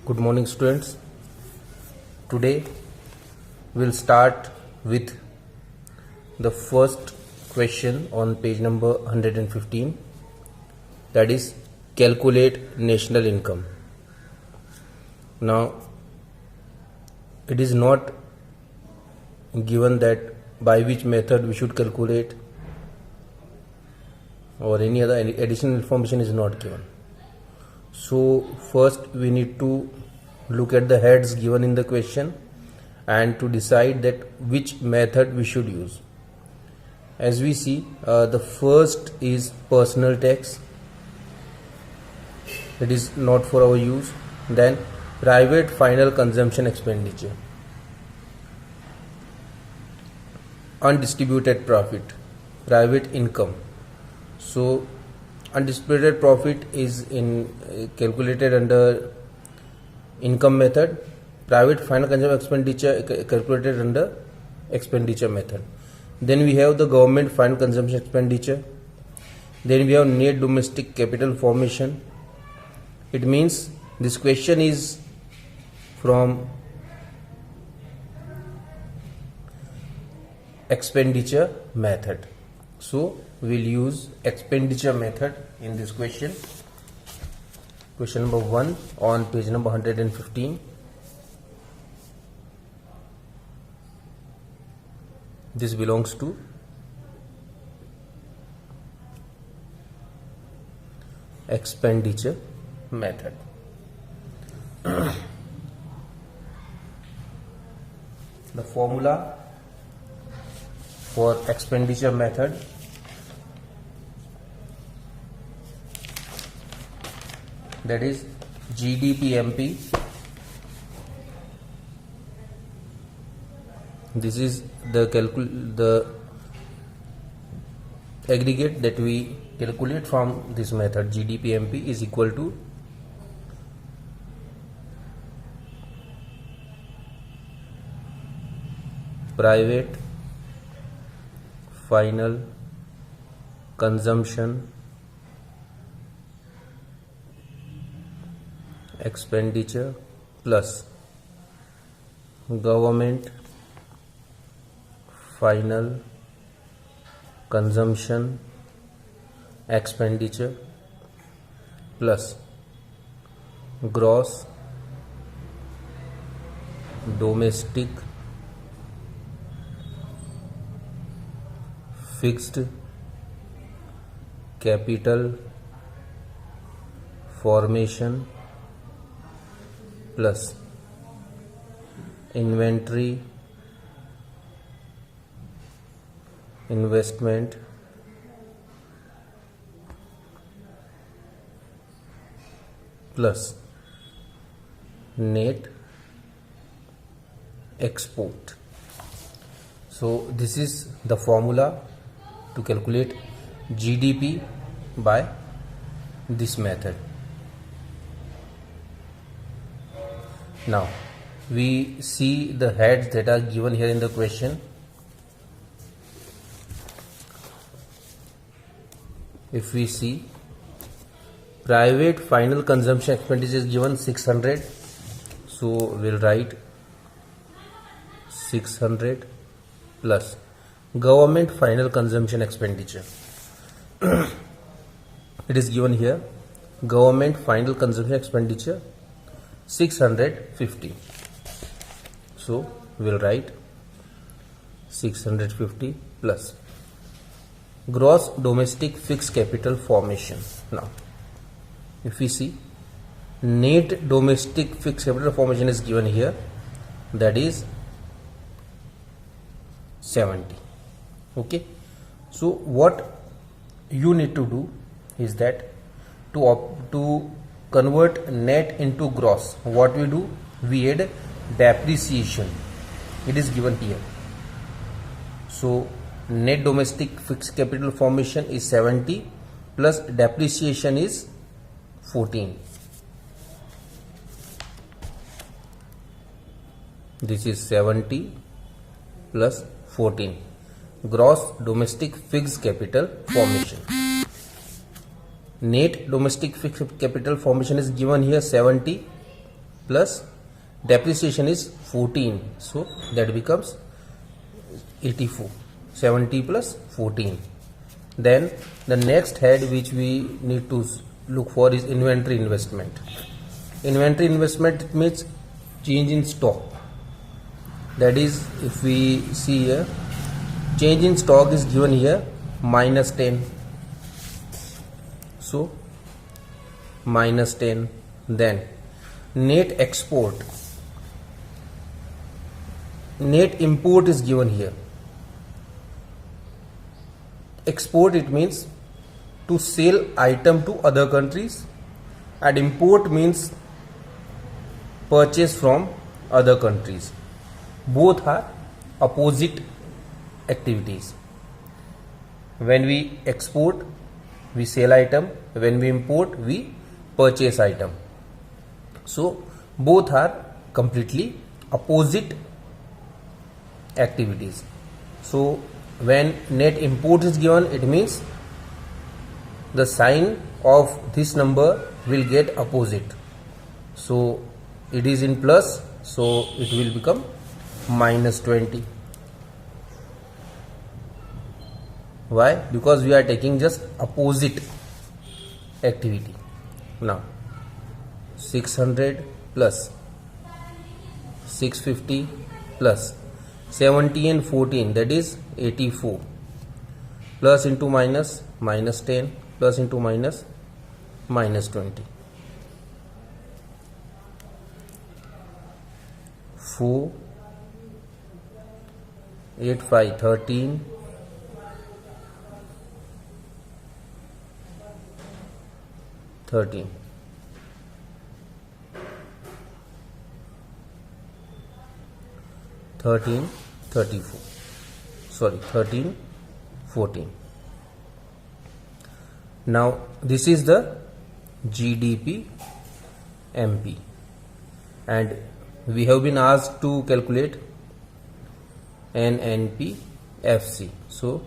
Good morning, students. Today we'll start with the first question on page number 115, that is calculate national income. Now it is not given that by which method we should calculate, or any other additional information is not given. So first we need to look at the heads given in the question and to decide that which method we should use. As we see, the first is personal tax. It is not for our use. Then private final consumption expenditure, undistributed profit, private income. So undistributed profit is calculated under income method. Private final consumption expenditure calculated under expenditure method. Then we have the government final consumption expenditure. Then we have net domestic capital formation. It means this question is from expenditure method. So we will use expenditure method in this question. Question number 1 on page number 115. This belongs to expenditure method. The formula for expenditure method: that is GDPMP. This is the aggregate that we calculate from this method. GDPMP is equal to private final consumption expenditure plus government final consumption expenditure plus gross domestic fixed capital formation plus inventory investment plus net export. So this is the formula to calculate GDP by this method. Now we see the heads that are given here in the question. If we see, private final consumption expenditure is given 600, so we'll write 600 plus government final consumption expenditure. It is given here, government final consumption expenditure 650, so we'll write 650 plus gross domestic fixed capital formation. Now if we see, net domestic fixed capital formation is given here, that is 70. Okay, so what you need to do is that to convert net into gross, what we do, we add depreciation. It is given here. So net domestic fixed capital formation is 70 plus depreciation is 14. This is 70 plus 14, gross domestic fixed capital formation. Net domestic fixed capital formation is given here 70 plus depreciation is 14, so that becomes 84. 70 plus 14. Then the next head which we need to look for is inventory investment. Inventory investment means change in stock. That is, if we see here, change in stock is given here minus 10. So minus 10. Then net export, net import is given here. Export, it means to sell item to other countries, and import means purchase from other countries. Both are opposite activities. When we export, we sell item. When we import, we purchase item. So both are completely opposite activities. So when net import is given, it means the sign of this number will get opposite. So it is in plus, so it will become minus 20. Why? Because we are taking just opposite activity. Now 600 plus 650 plus 70 and 14, that is 84, plus into minus, minus 10, plus into minus, minus 20. 4, 8, 5, 13, 13. 13, 34. Sorry, 13, 14. Now this is the GDP MP, and we have been asked to calculate NNP FC. So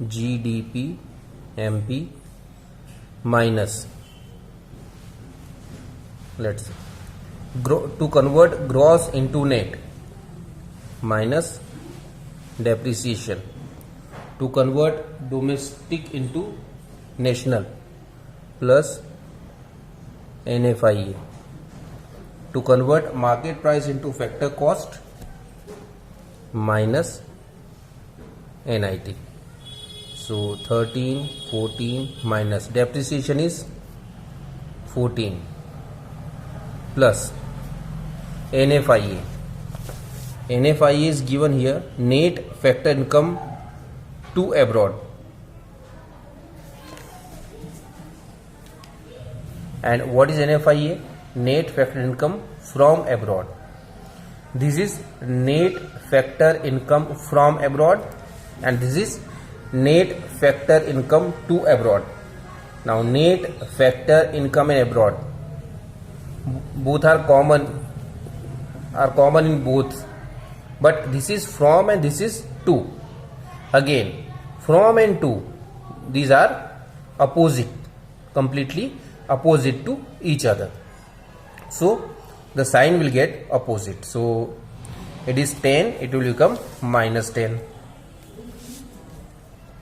GDP MP minus, let's see, to convert gross into net, minus depreciation, to convert domestic into national, plus NFIA, to convert market price into factor cost, minus NIT. So 13, 14 minus depreciation is 14 plus NFIA. NFIA is given here, net factor income to abroad. And what is NFIA? Net factor income from abroad. This is net factor income from abroad, and this is net factor income to abroad. Now net factor income in abroad, both are common in both, but this is from and this is to. Again, from and to, these are opposite, completely opposite to each other, so the sign will get opposite. So it is 10, it will become minus 10.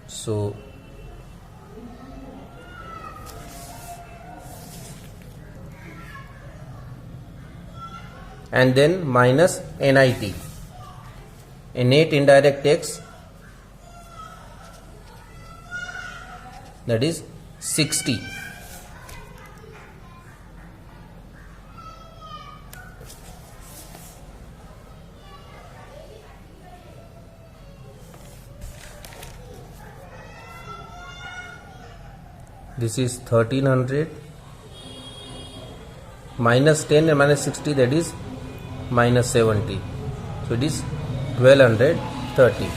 So and then minus NIT, net indirect tax, that is 60. This is 1300 minus 10 and minus 60, that is minus 70. So it is 1230.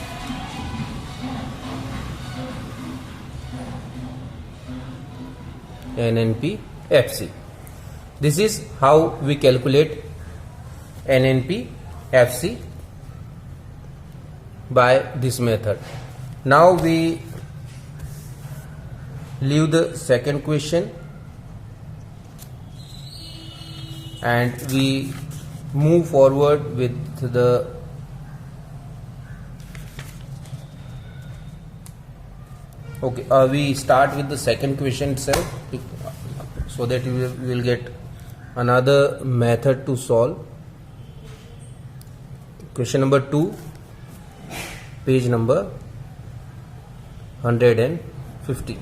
NNP FC. This is how we calculate NNP FC by this method. Now we leave the second question and we move forward with the we start with the second question itself, so that we will get another method to solve. Question number 2, page number 150.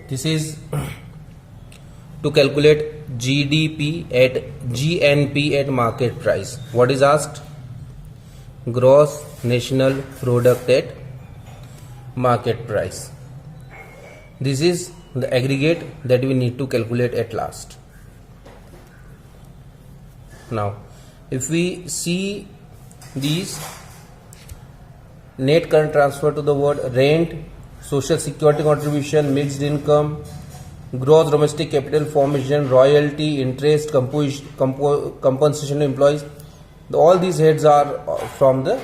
This is to calculate GNP at market price. What is asked? Gross national product at market price. This is the aggregate that we need to calculate at last. Now, if we see these, net current transfer to the word rent, social security contribution, mixed income, gross domestic capital formation, royalty, interest, compensation to employees, all these heads are from the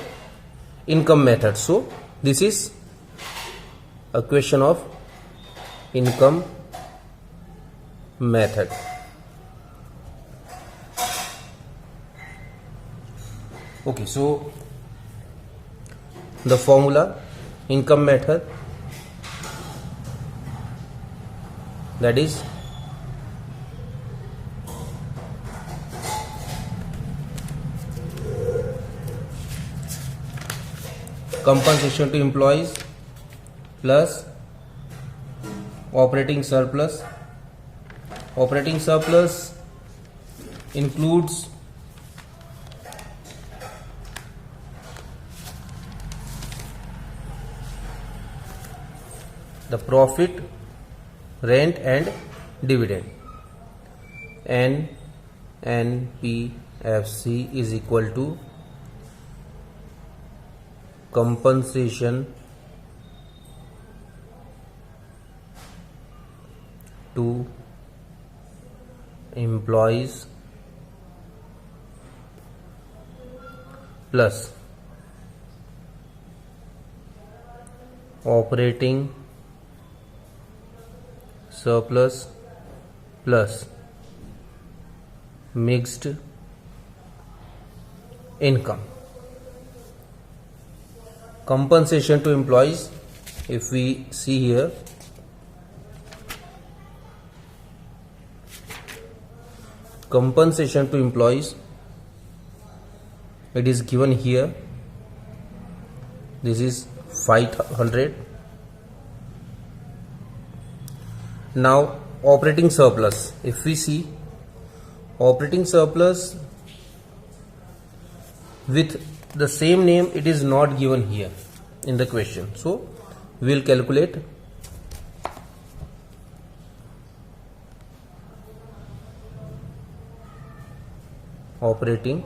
income method. So this is a question of income method. Okay, so the formula, income method, that is compensation to employees plus operating surplus. Operating surplus includes the profit, rent and dividend. NPFC is equal to compensation to employees plus operating surplus plus mixed income. Compensation to employees, if we see here, compensation to employees, it is given here. This is 500. Now operating surplus, if we see operating surplus with the same name, it is not given here in the question, so we will calculate operating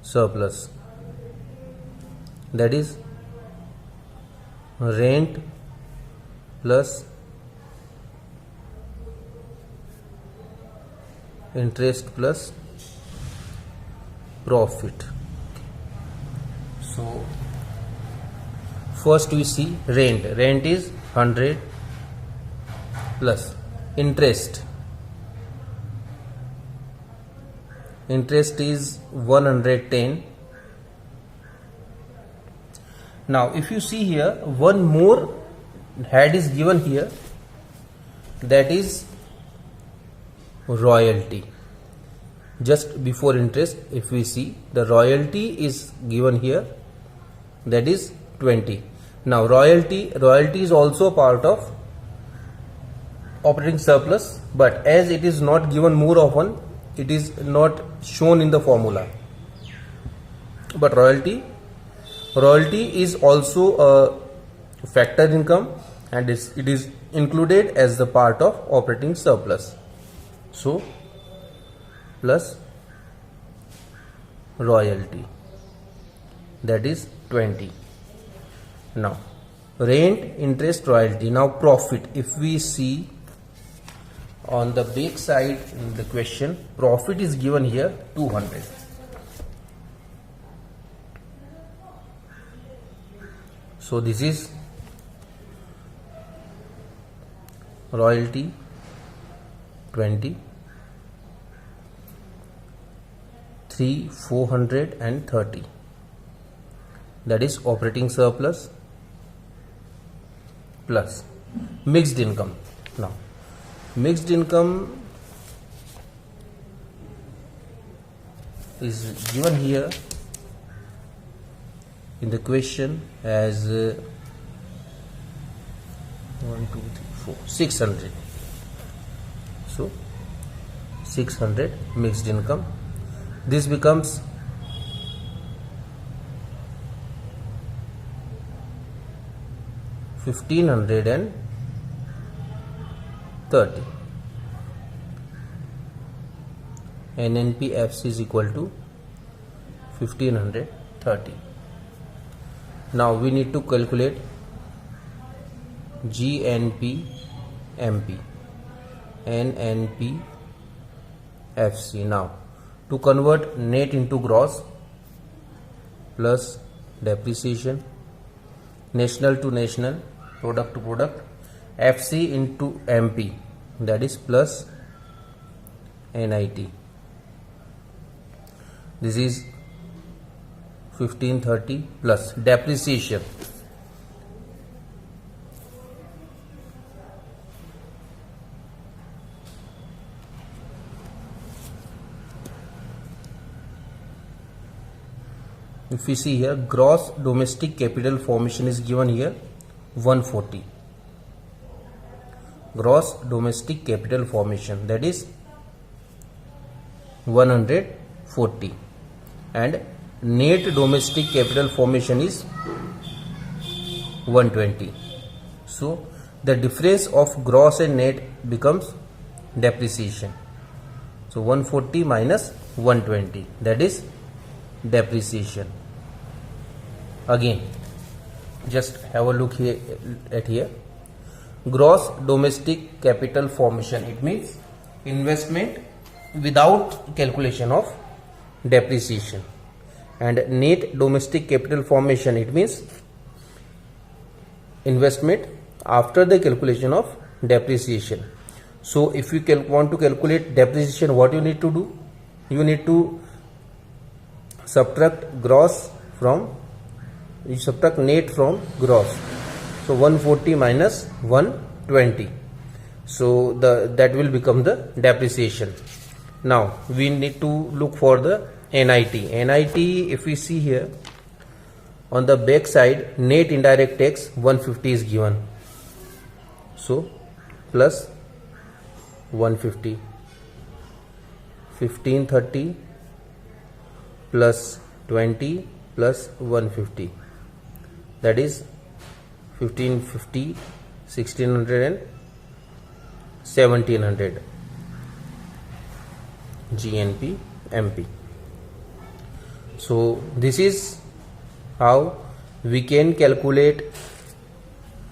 surplus, that is rent plus interest plus profit. So first we see rent. Rent is 100 plus interest. Interest is 110. Now if you see here, one more head is given here, that is royalty. Just before interest, if we see, the royalty is given here, that is 20. Now royalty is also part of operating surplus, but as it is not given more often, it is not shown in the formula. But royalty is also a factor income, and it is included as the part of operating surplus. So plus royalty, that is 20. Now rent, interest, royalty. Now profit, if we see on the back side in the question, profit is given here 200. So this is royalty 20, 430, that is operating surplus plus mixed income. Now mixed income is given here in the question as 600. So 600 mixed income. This becomes 1530. NNPFC is equal to 1530. Now we need to calculate GNPMP, NNPFC. Now to convert net into gross plus depreciation, national to national, product to product, FC into MP, that is plus NIT. This is 1530 plus depreciation. If we see here, gross domestic capital formation is given here 140. Gross domestic capital formation, that is 140, and net domestic capital formation is 120. So the difference of gross and net becomes depreciation. So 140 minus 120, that is depreciation. Again, just have a look here at here. Gross domestic capital formation, it means investment without calculation of depreciation, and net domestic capital formation, it means investment after the calculation of depreciation. So if you want to calculate depreciation, what you need to do? You need to subtract net from gross. So 140 minus 120. So that will become the depreciation. Now we need to look for the NIT. NIT, if we see here on the back side, net indirect tax 150 is given. So plus 150, 1530 plus 20 plus 150, that is 1550, 1600 and 1700 GNP MP. So this is how we can calculate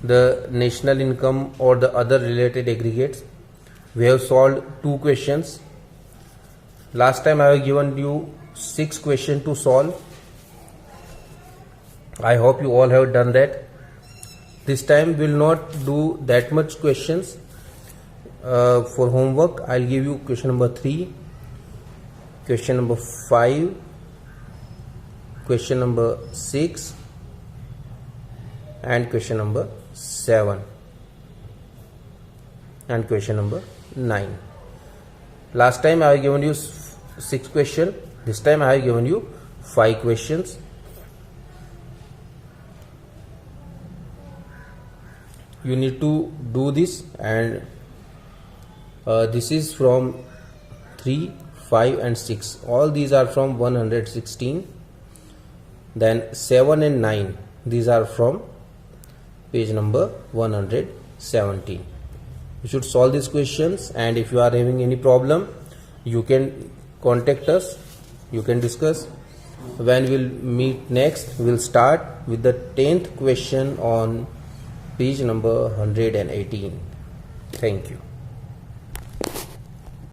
the national income or the other related aggregates. We have solved 2 questions. Last time I have given you 6 questions to solve. I hope you all have done that. This time we will not do that much questions. For homework, I will give you question number 3, question number 5, question number 6 and question number 7 and question number 9. Last time I have given you 6 questions. This time I have given you 5 questions. You need to do this, and this is from 3, 5 and 6. All these are from 116. Then 7 and 9, these are from page number 117. You should solve these questions, and if you are having any problem, you can contact us, you can discuss. When we'll meet next, we'll start with the 10th question on page number 118. Thank you.